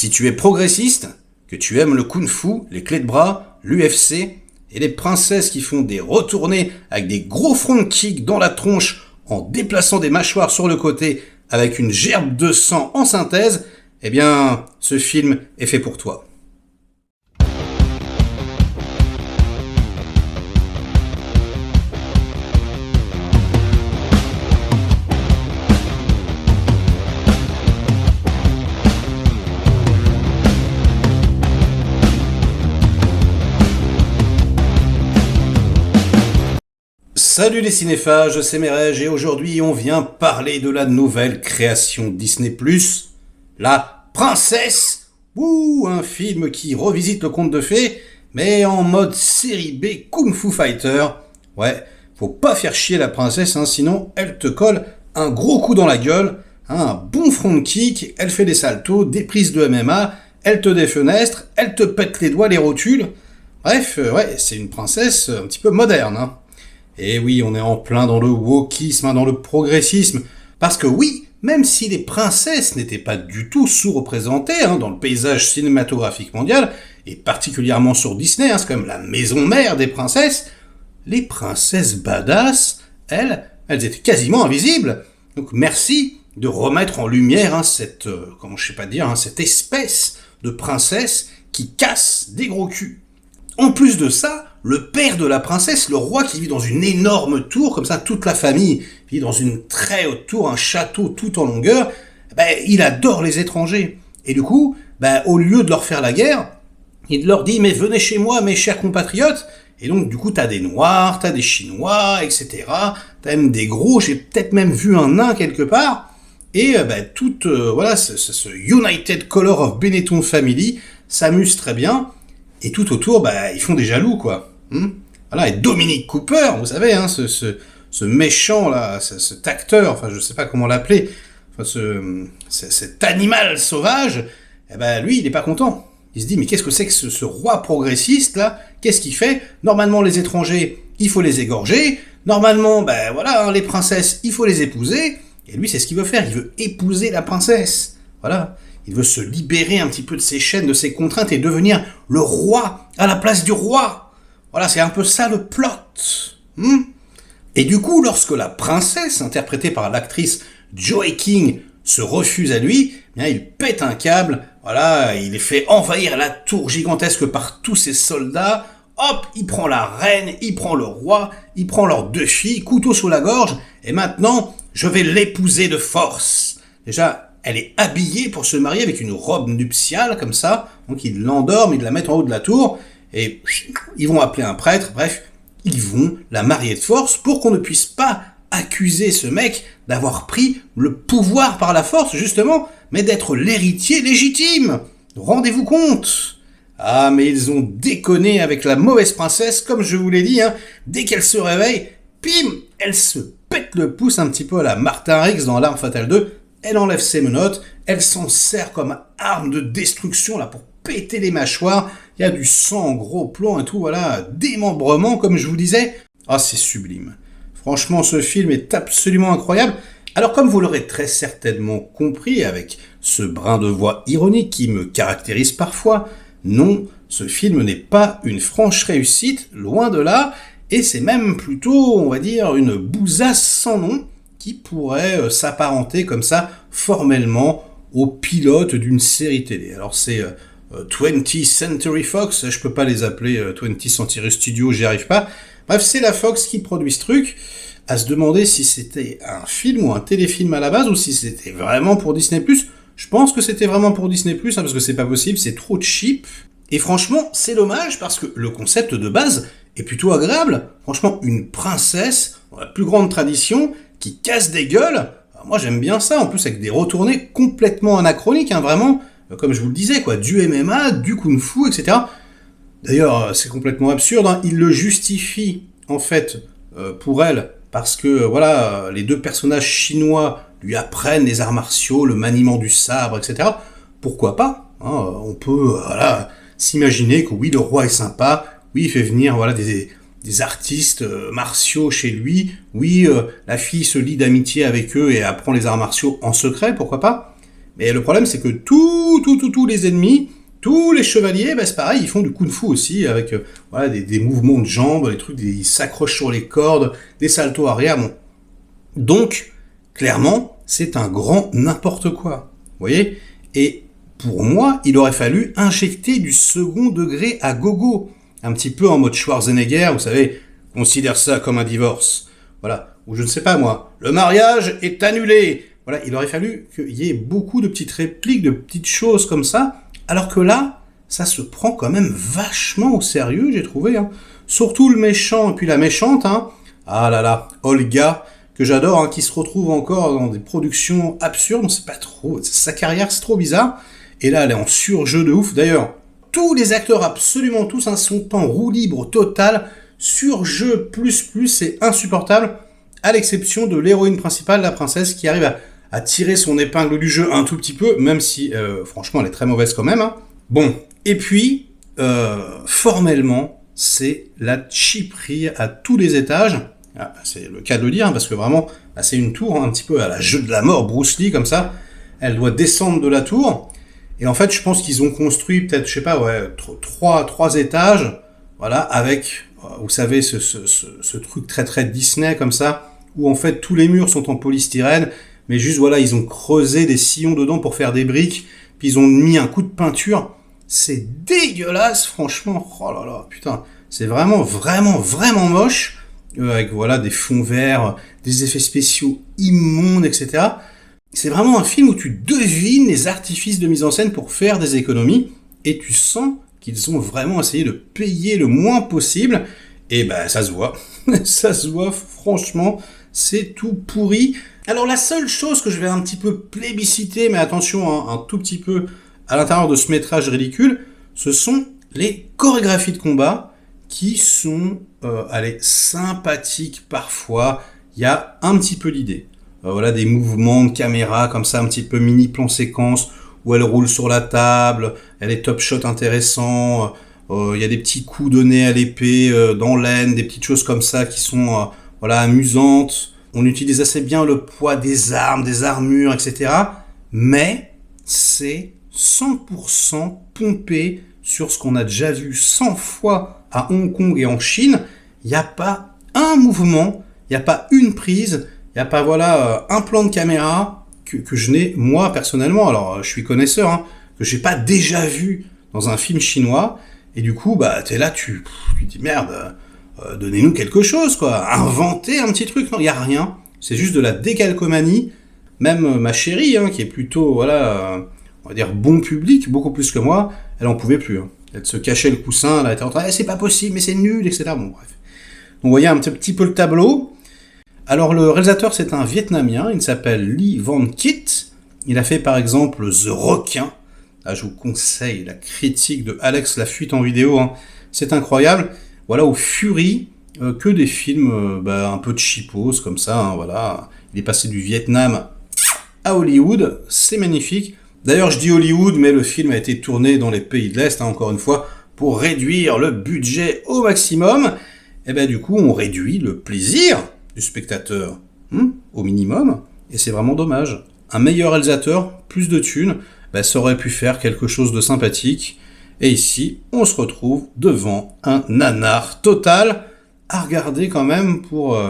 Si tu es progressiste, que tu aimes le kung-fu, les clés de bras, l'UFC et les princesses qui font des retournées avec des gros front kicks dans la tronche en déplaçant des mâchoires sur le côté avec une gerbe de sang en synthèse, eh bien, ce film est fait pour toi. Salut les cinéphages, c'est Merege et aujourd'hui on vient parler de la nouvelle création Disney+, La Princesse, un film qui revisite le conte de fées, mais en mode série B Kung Fu Fighter. Ouais, faut pas faire chier la princesse, sinon elle te colle un gros coup dans la gueule, un bon front kick, elle fait des saltos, des prises de MMA, elle te défenestre, elle te pète les doigts, les rotules. Bref, c'est une princesse un petit peu moderne, Et oui, on est en plein dans le wokisme, dans le progressisme. Parce que oui, même si les princesses n'étaient pas du tout sous-représentées dans le paysage cinématographique mondial, et particulièrement sur Disney, c'est quand même la maison mère des princesses, les princesses badass, elles étaient quasiment invisibles. Donc merci de remettre en lumière cette espèce de princesse qui casse des gros culs. En plus de ça, le père de la princesse, le roi qui vit dans une énorme tour, comme ça toute la famille vit dans une très haute tour, un château tout en longueur, il adore les étrangers. Et du coup, au lieu de leur faire la guerre, il leur dit « mais venez chez moi mes chers compatriotes ». Et donc du coup t'as des noirs, t'as des chinois, etc. T'as même des gros, j'ai peut-être même vu un nain quelque part. Et ce United Color of Benetton Family s'amuse très bien. Et tout autour, ils font des jaloux, quoi. Voilà, et Dominic Cooper, vous savez, ce méchant, là, cet acteur, enfin, je sais pas comment l'appeler, cet animal sauvage, lui, il est pas content. Il se dit, mais qu'est-ce que c'est que ce roi progressiste, là? Qu'est-ce qu'il fait? Normalement, les étrangers, il faut les égorger. Normalement, les princesses, il faut les épouser. Et lui, c'est ce qu'il veut faire. Il veut épouser la princesse. Voilà. Il veut se libérer un petit peu de ses chaînes, de ses contraintes et devenir le roi à la place du roi. Voilà, c'est un peu ça le plot. Et du coup, lorsque la princesse, interprétée par l'actrice Joey King, se refuse à lui, il pète un câble, voilà, il fait envahir la tour gigantesque par tous ses soldats, hop, il prend la reine, il prend le roi, il prend leurs deux filles, couteau sous la gorge, et maintenant, je vais l'épouser de force. Déjà, elle est habillée pour se marier avec une robe nuptiale, comme ça. Donc, ils l'endorment, ils la mettent en haut de la tour. Et ils vont appeler un prêtre. Bref, ils vont la marier de force pour qu'on ne puisse pas accuser ce mec d'avoir pris le pouvoir par la force, justement, mais d'être l'héritier légitime. Rendez-vous compte? Ah, mais ils ont déconné avec la mauvaise princesse, comme je vous l'ai dit. Dès qu'elle se réveille, pim, elle se pète le pouce un petit peu à la Martin Riggs dans L'Arme Fatale 2. Elle enlève ses menottes, elle s'en sert comme arme de destruction là pour péter les mâchoires. Il y a du sang en gros plan et tout, voilà, démembrement comme je vous disais. Ah, c'est sublime. Franchement, ce film est absolument incroyable. Alors comme vous l'aurez très certainement compris avec ce brin de voix ironique qui me caractérise parfois, non, ce film n'est pas une franche réussite, loin de là, et c'est même plutôt, on va dire, une bousasse sans nom, qui pourrait s'apparenter comme ça formellement au pilote d'une série télé. Alors c'est 20th Century Fox, je peux pas les appeler 20th Century Studio, j'y arrive pas. Bref, c'est la Fox qui produit ce truc, à se demander si c'était un film ou un téléfilm à la base, ou si c'était vraiment pour Disney+. Je pense que c'était vraiment pour Disney+, parce que c'est pas possible, c'est trop cheap. Et franchement, c'est dommage, parce que le concept de base est plutôt agréable. Franchement, une princesse, dans la plus grande tradition, qui casse des gueules, moi j'aime bien ça, en plus avec des retournées complètement anachroniques, vraiment, comme je vous le disais, du MMA, du kung-fu, etc. D'ailleurs, c'est complètement absurde, il le justifie, en fait, pour elle, parce que, les deux personnages chinois lui apprennent les arts martiaux, le maniement du sabre, etc. Pourquoi pas, on peut, s'imaginer que oui, le roi est sympa, oui, il fait venir, des artistes martiaux chez lui. Oui, la fille se lie d'amitié avec eux et apprend les arts martiaux en secret, pourquoi pas. Mais le problème, c'est que tous les ennemis, tous les chevaliers, c'est pareil, ils font du kung-fu aussi, avec voilà, des mouvements de jambes, des trucs, ils s'accrochent sur les cordes, des saltos arrière, bon. Donc, clairement, c'est un grand n'importe quoi. Vous voyez ? Et pour moi, il aurait fallu injecter du second degré à gogo. Un petit peu en mode Schwarzenegger, vous savez, considère ça comme un divorce. Voilà. Ou je ne sais pas moi, le mariage est annulé. Voilà, il aurait fallu qu'il y ait beaucoup de petites répliques, de petites choses comme ça. Alors que là, ça se prend quand même vachement au sérieux, j'ai trouvé. Hein. Surtout le méchant et puis la méchante. Hein. Ah là là, Olga, que j'adore, hein, qui se retrouve encore dans des productions absurdes. On sait pas trop, sa carrière, c'est trop bizarre. Et là, elle est en surjeu de ouf. D'ailleurs, tous les acteurs, absolument tous, hein, sont en roue libre totale. Surjeu plus, c'est insupportable. À l'exception de l'héroïne principale, la princesse, qui arrive à tirer son épingle du jeu un tout petit peu, même si, franchement, elle est très mauvaise quand même. Hein. Bon, et puis, formellement, c'est la cheaperie à tous les étages. Ah, c'est le cas de le dire, hein, parce que vraiment, c'est une tour, hein, un petit peu à la jeu de la mort, Bruce Lee, comme ça. Elle doit descendre de la tour. Et en fait, je pense qu'ils ont construit peut-être, je sais pas, ouais, trois étages, voilà, avec, vous savez, ce truc très très Disney comme ça, où en fait tous les murs sont en polystyrène, mais juste voilà, ils ont creusé des sillons dedans pour faire des briques, puis ils ont mis un coup de peinture. C'est dégueulasse, franchement. Oh là là, putain, c'est vraiment moche, avec voilà des fonds verts, des effets spéciaux immondes, etc. C'est vraiment un film où tu devines les artifices de mise en scène pour faire des économies, et tu sens qu'ils ont vraiment essayé de payer le moins possible, et ça se voit. Ça se voit, franchement, c'est tout pourri. Alors la seule chose que je vais un petit peu plébisciter, mais attention, hein, un tout petit peu à l'intérieur de ce métrage ridicule, ce sont les chorégraphies de combat, qui sont, sympathiques parfois. Il y a un petit peu d'idée. Voilà, des mouvements de caméra comme ça, un petit peu mini plan séquence, où elle roule sur la table, elle est top shot intéressant, il y a des petits coups donnés à l'épée dans l'aine, des petites choses comme ça qui sont amusantes. On utilise assez bien le poids des armes, des armures, etc. Mais c'est 100% pompé sur ce qu'on a déjà vu 100 fois à Hong Kong et en Chine. Il n'y a pas un mouvement, il n'y a pas une prise, il n'y a pas un plan de caméra que je n'ai, moi, personnellement, alors je suis connaisseur, hein, que j'ai pas déjà vu dans un film chinois, et du coup, t'es là, tu te dis, merde, donnez-nous quelque chose, quoi, inventez un petit truc. Non, il n'y a rien, c'est juste de la décalcomanie. Même ma chérie, hein, qui est plutôt, on va dire bon public, beaucoup plus que moi, elle en pouvait plus. Hein. Elle se cachait le coussin, elle était en train, c'est pas possible, mais c'est nul, etc. Bon, bref. Donc, vous voyez un petit peu le tableau. Alors, le réalisateur, c'est un Vietnamien, il s'appelle Lee Van Kit. Il a fait, par exemple, The Requin. Là, je vous conseille la critique de Alex La Fuite en vidéo. Hein. C'est incroyable. Voilà, au Fury, que des films un peu de cheapos, comme ça. Hein, voilà. Il est passé du Vietnam à Hollywood. C'est magnifique. D'ailleurs, je dis Hollywood, mais le film a été tourné dans les pays de l'Est, hein, encore une fois, pour réduire le budget au maximum. Et du coup, on réduit le plaisir du spectateur au minimum, et c'est vraiment dommage. Un meilleur réalisateur, plus de thunes, ça aurait pu faire quelque chose de sympathique, et ici, on se retrouve devant un nanar total, à regarder quand même pour,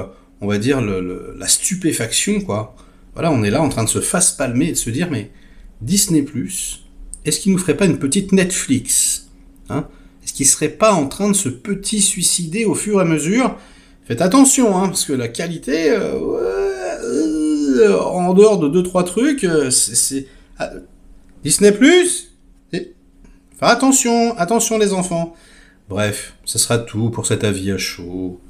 on va dire, la stupéfaction, quoi. Voilà, on est là en train de se face-palmer et de se dire, mais Disney+, est-ce qu'il nous ferait pas une petite Netflix, hein? Est-ce qu'il serait pas en train de se petit suicider au fur et à mesure? Faites attention, hein, parce que la qualité, en dehors de 2-3 trucs, c'est... Disney+, faites attention les enfants. Bref, ce sera tout pour cet avis à chaud.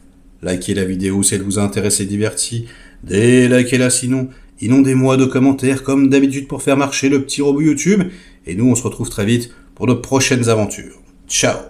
Likez la vidéo si elle vous a intéressé et diverti. Délikez-la sinon. Inondez-moi de commentaires comme d'habitude pour faire marcher le petit robot YouTube. Et nous, on se retrouve très vite pour de prochaines aventures. Ciao.